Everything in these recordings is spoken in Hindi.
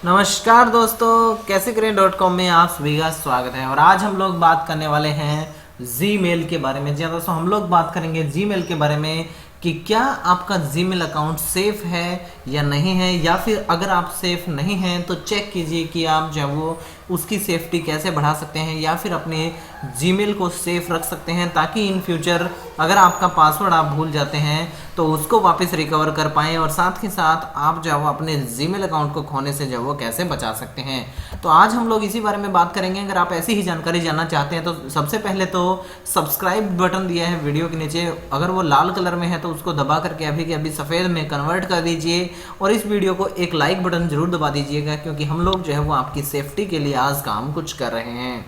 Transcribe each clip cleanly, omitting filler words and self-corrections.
नमस्कार दोस्तों, कैसे करें .com में आप सभी का स्वागत है। और आज हम लोग बात करने वाले हैं जीमेल के बारे में। जी हाँ दोस्तों, हम लोग बात करेंगे जीमेल के बारे में कि क्या आपका जीमेल अकाउंट सेफ है या नहीं है, या फिर अगर आप सेफ नहीं हैं तो चेक कीजिए कि आप जो है वो उसकी सेफ्टी कैसे बढ़ा सकते हैं या फिर अपने जीमेल को सेफ रख सकते हैं, ताकि इन फ्यूचर अगर आपका पासवर्ड आप भूल जाते हैं तो उसको वापस रिकवर कर पाएँ, और साथ के साथ आप जो है वो अपने जीमेल अकाउंट को खोने से जो है वो कैसे बचा सकते हैं। तो आज हम लोग इसी बारे में बात करेंगे। अगर आप ऐसी ही जानकारी जानना चाहते हैं तो सबसे पहले तो सब्सक्राइब बटन दिया है वीडियो के नीचे, अगर वो लाल कलर में है तो उसको दबा करके अभी के अभी सफ़ेद में कन्वर्ट कर दीजिए, और इस वीडियो को एक लाइक बटन जरूर दबा दीजिएगा, क्योंकि हम लोग जो है वो आपकी सेफ्टी के लिए आज काम कुछ कर रहे हैं।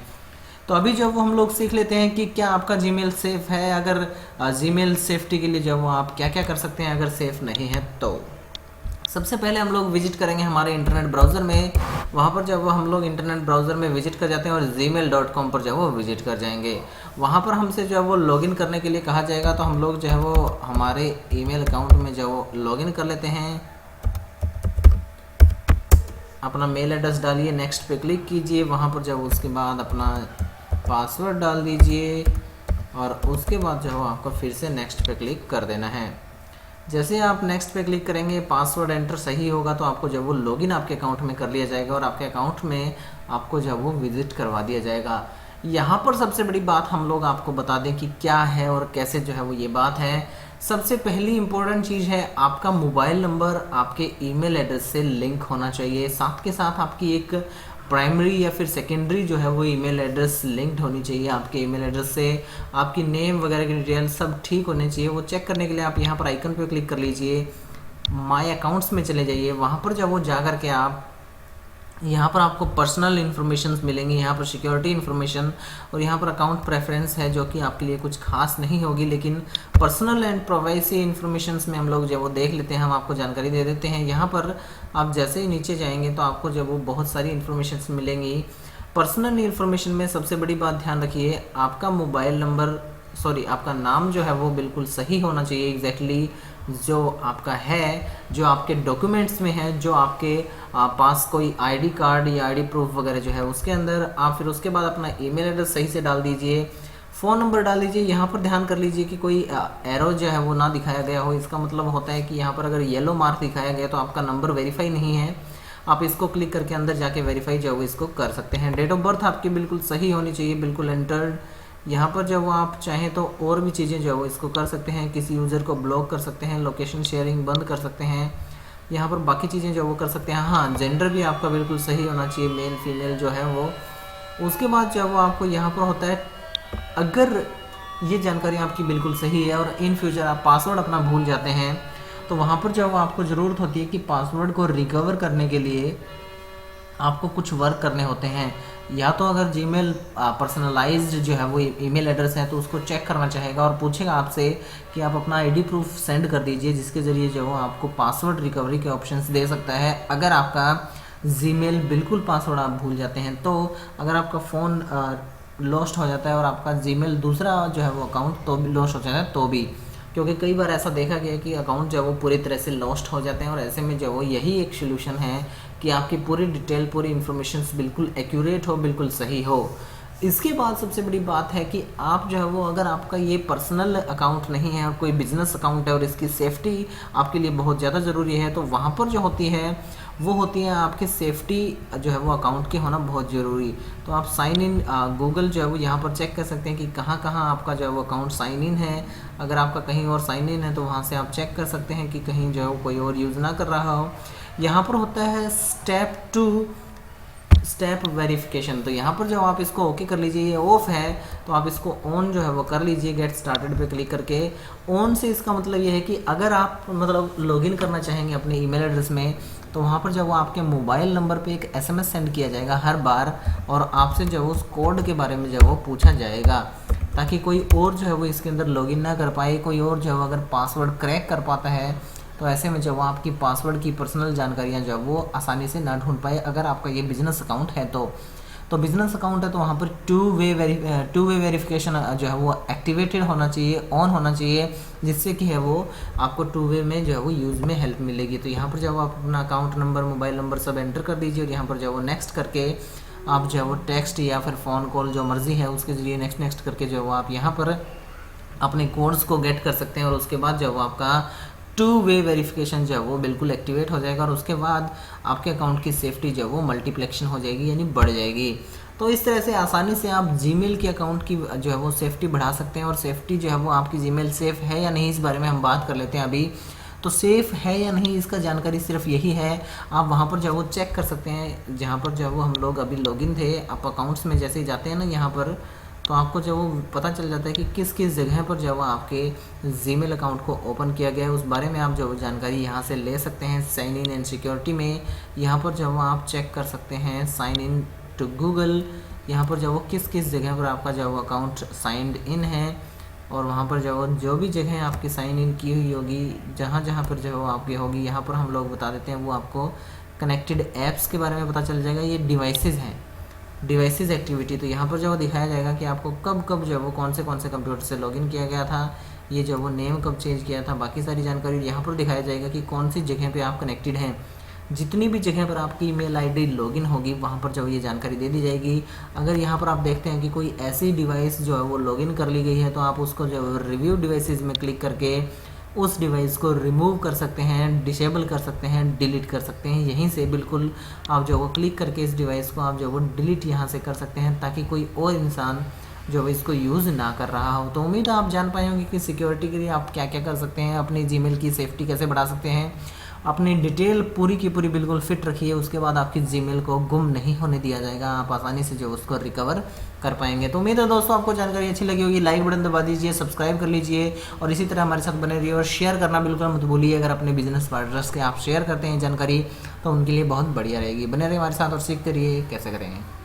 तो अभी जब वो हम लोग सीख लेते हैं कि क्या आपका जीमेल सेफ़ है। अगर जीमेल सेफ्टी के लिए जब वो आप क्या क्या कर सकते हैं अगर सेफ़ नहीं है तो सबसे पहले हम लोग विजिट करेंगे हमारे इंटरनेट ब्राउज़र में। वहाँ पर जब हम लोग इंटरनेट ब्राउज़र में विजिट कर जाते हैं और gmail.com पर जो वो विजिट कर जाएंगे, वहाँ पर हमसे जो है वो लॉगिन करने के लिए कहा जाएगा। तो हम लोग जो है वो हमारे ईमेल अकाउंट में जो वो लॉगिन कर लेते हैं। अपना मेल एड्रेस डालिए, नेक्स्ट पे क्लिक कीजिए, वहाँ पर जब उसके बाद अपना पासवर्ड डाल दीजिए, और उसके बाद जो है आपको फिर से नेक्स्ट पे क्लिक कर देना है। जैसे आप नेक्स्ट पे क्लिक करेंगे, पासवर्ड एंटर सही होगा तो आपको जब वो लॉगिन आपके अकाउंट में कर लिया जाएगा, और आपके अकाउंट में आपको जब वो विजिट करवा दिया जाएगा। यहाँ पर सबसे बड़ी बात हम लोग आपको बता दें कि क्या है और कैसे जो है वो ये बात है। सबसे पहली इंपॉर्टेंट चीज़ है, आपका मोबाइल नंबर आपके ईमेल एड्रेस से लिंक होना चाहिए। साथ के साथ आपकी एक प्राइमरी या फिर सेकेंडरी जो है वो ईमेल एड्रेस लिंक्ड होनी चाहिए आपके ईमेल एड्रेस से। आपकी नेम वगैरह की डिटेल सब ठीक होने चाहिए। वो चेक करने के लिए आप यहाँ पर आइकन पे क्लिक कर लीजिए, माय अकाउंट्स में चले जाइए। वहाँ पर जब वो जा कर के आप यहाँ पर आपको पर्सनल इन्फॉर्मेशन मिलेंगी, यहाँ पर सिक्योरिटी इन्फॉर्मेशन, और यहाँ पर अकाउंट प्रेफरेंस है जो कि आपके लिए कुछ खास नहीं होगी, लेकिन पर्सनल एंड प्राइवेसी इन्फॉर्मेशन में हम लोग जब वो देख लेते हैं, हम आपको जानकारी दे देते हैं। यहाँ पर आप जैसे ही नीचे जाएंगे तो आपको जब वो बहुत सारी इन्फॉर्मेशन मिलेंगी। पर्सनल इन्फॉर्मेशन में सबसे बड़ी बात ध्यान रखिए, आपका मोबाइल नंबर आपका नाम जो है वो बिल्कुल सही होना चाहिए, एग्जैक्टली जो आपका है, जो आपके डॉक्यूमेंट्स में है, जो आपके पास कोई आईडी कार्ड या आईडी प्रूफ वगैरह जो है उसके अंदर आप फिर उसके बाद अपना ईमेल एड्रेस सही से डाल दीजिए, फ़ोन नंबर डाल दीजिए। यहाँ पर ध्यान कर लीजिए कि कोई एरो जो है वो ना दिखाया गया हो। इसका मतलब होता है कि यहाँ पर अगर येलो मार्क दिखाया गया तो आपका नंबर वेरीफाई नहीं है। आप इसको क्लिक करके अंदर जाके वेरीफाई जो है इसको कर सकते हैं। डेट ऑफ बर्थ आपकी बिल्कुल सही होनी चाहिए, बिल्कुल एंटर्ड। यहाँ पर जब आप चाहें तो और भी चीज़ें जो है इसको कर सकते हैं, किसी यूज़र को ब्लॉक कर सकते हैं, लोकेशन शेयरिंग बंद कर सकते हैं, यहाँ पर बाकी चीज़ें जो वो कर सकते हैं। हाँ, जेंडर भी आपका बिल्कुल सही होना चाहिए, मेल फीमेल जो है वो। उसके बाद जब वो आपको यहाँ पर होता है, अगर ये जानकारी आपकी बिल्कुल सही है और इन फ्यूचर आप पासवर्ड अपना भूल जाते हैं, तो वहाँ पर जब आपको ज़रूरत होती है कि पासवर्ड को रिकवर करने के लिए आपको कुछ वर्क करने होते हैं। या तो अगर जीमेल पर्सनलाइज्ड जो है वो ईमेल एड्रेस है तो उसको चेक करना चाहेगा और पूछेगा आपसे कि आप अपना आईडी प्रूफ सेंड कर दीजिए, जिसके ज़रिए जो है आपको पासवर्ड रिकवरी के ऑप्शंस दे सकता है। अगर आपका जीमेल बिल्कुल पासवर्ड आप भूल जाते हैं, तो अगर आपका फ़ोन लॉस्ट हो जाता है और आपका जीमेल दूसरा जो है वो अकाउंट तो भी लॉस्ट हो जाता है, तो भी, क्योंकि कई बार ऐसा देखा गया कि अकाउंट जो है वो पूरी तरह से लॉस्ट हो जाते हैं, और ऐसे में जो वो यही एक सोल्यूशन है कि आपकी पूरी डिटेल, पूरी इन्फॉर्मेशन बिल्कुल एक्यूरेट हो, बिल्कुल सही हो। इसके बाद सबसे बड़ी बात है कि आप जो है वो, अगर आपका ये पर्सनल अकाउंट नहीं है और कोई बिजनेस अकाउंट है और इसकी सेफ्टी आपके लिए बहुत ज़्यादा ज़रूरी है, तो वहाँ पर जो होती है वो होती है आपकी सेफ्टी जो है वो अकाउंट की होना बहुत ज़रूरी। तो आप साइन इन गूगल जो है वो यहाँ पर चेक कर सकते हैं कि कहाँ कहाँ आपका जो है वो अकाउंट साइन इन है। अगर आपका कहीं और साइन इन है तो वहाँ से आप चेक कर सकते हैं कि कहीं जो है वो कोई और यूज़ ना कर रहा हो। यहाँ पर होता है स्टेप वेरिफिकेशन। तो यहाँ पर जब आप इसको ओके कर लीजिए, ये ऑफ है तो आप इसको ऑन जो है वो कर लीजिए, गेट स्टार्टेड पे क्लिक करके। ऑन से इसका मतलब ये है कि अगर आप लॉगिन करना चाहेंगे अपने ईमेल एड्रेस में, तो वहाँ पर जब वो आपके मोबाइल नंबर पे एक एसएमएस सेंड किया जाएगा हर बार, और आपसे जो उस कोड के बारे में जो वो पूछा जाएगा, ताकि कोई और जो है वो इसके अंदर लॉगिन ना कर पाए। कोई और जो है अगर पासवर्ड क्रैक कर पाता है तो ऐसे में जब आपकी पासवर्ड की पर्सनल जानकारियाँ जो वो आसानी से ना ढूंढ पाए, अगर आपका ये बिजनेस अकाउंट है तो। तो बिजनेस अकाउंट है तो वहाँ पर टू वे वेरिफिकेशन जो है वो एक्टिवेटेड होना चाहिए, ऑन होना चाहिए, जिससे कि है वो आपको टू वे में जो है वो यूज़ में हेल्प मिलेगी। तो यहाँ पर जो आप अपना अकाउंट नंबर, मोबाइल नंबर सब एंटर कर दीजिए और यहाँ पर जो है वो नेक्स्ट करके आप जो है वो टेक्स्ट या फिर फ़ोन कॉल जो मर्ज़ी है उसके ज़रिए नेक्स्ट करके जो है वो आप यहाँ पर अपने कोड्स को गेट कर सकते हैं। और उसके बाद जो है वो आपका टू वे वेरिफिकेशन जो है वो बिल्कुल एक्टिवेट हो जाएगा और उसके बाद आपके अकाउंट की सेफ्टी जो है वो मल्टीप्लेक्शन हो जाएगी, यानी बढ़ जाएगी। तो इस तरह से आसानी से आप जीमेल के अकाउंट की जो है वो सेफ्टी बढ़ा सकते हैं। और सेफ्टी जो है वो आपकी जीमेल सेफ़ है या नहीं, इस बारे में हम बात कर लेते हैं अभी। तो सेफ़ है या नहीं इसका जानकारी सिर्फ यही है, आप वहाँ पर जो है वो चेक कर सकते हैं। जहाँ पर जो है वो हम लोग अभी लॉगिन थे, आप अकाउंट्स में जैसे ही जाते हैं ना यहाँ पर, तो आपको जो वो पता चल जाता है कि किस किस जगह पर जो है आपके जीमेल अकाउंट को ओपन किया गया है। उस बारे में आप जो जानकारी यहाँ से ले सकते हैं। साइन इन एंड सिक्योरिटी में यहाँ पर जो आप चेक कर सकते हैं साइन इन टू गूगल, यहाँ पर जो किस किस जगह पर आपका जो अकाउंट साइंड इन है, और वहाँ पर जो भी जगह आपकी साइन इन की हुई होगी, जहाँ जहाँ पर जो आपकी होगी, यहाँ पर हम लोग बता देते हैं। वो आपको कनेक्टेड ऐप्स के बारे में पता चल जाएगा। ये डिवाइसेस हैं, डिवाइसेस एक्टिविटी। तो यहाँ पर जो दिखाया जाएगा कि आपको कब कब जो वो कौन से कंप्यूटर से लॉगिन किया गया था, ये जो वो नेम कब चेंज किया था, बाकी सारी जानकारी यहाँ पर दिखाया जाएगा कि कौन सी जगह पे आप कनेक्टेड हैं। जितनी भी जगह पर आपकी ईमेल आईडी लॉगिन होगी वहाँ पर जो ये जानकारी दे दी जाएगी। अगर यहाँ पर आप देखते हैं कि कोई ऐसी डिवाइस जो है वो लॉगिन कर ली गई है, तो आप उसको जो रिव्यू डिवाइसेस में क्लिक करके उस डिवाइस को रिमूव कर सकते हैं, डिसेबल कर सकते हैं, डिलीट कर सकते हैं। यहीं से बिल्कुल आप जो वो क्लिक करके इस डिवाइस को आप जो वो डिलीट यहाँ से कर सकते हैं, ताकि कोई और इंसान जो इसको यूज़ ना कर रहा हो। तो उम्मीद है आप जान पाए होंगे कि सिक्योरिटी के लिए आप क्या क्या कर सकते हैं, अपनी जीमेल की सेफ्टी कैसे बढ़ा सकते हैं। अपनी डिटेल पूरी की पूरी बिल्कुल फिट रखिए, उसके बाद आपकी जीमेल को गुम नहीं होने दिया जाएगा, आप आसानी से जो उसको रिकवर कर पाएंगे। तो उम्मीद है दोस्तों आपको जानकारी अच्छी लगी होगी। लाइक बटन दबा दीजिए, सब्सक्राइब कर लीजिए और इसी तरह हमारे साथ बने रहिए और शेयर करना बिल्कुल मत भूलिए। अगर अपने बिजनेस पार्टनर्स के आप शेयर करते हैं जानकारी तो उनके लिए बहुत बढ़िया रहेगी। बने रहिए हमारे साथ और सीखते रहिए कैसे करें।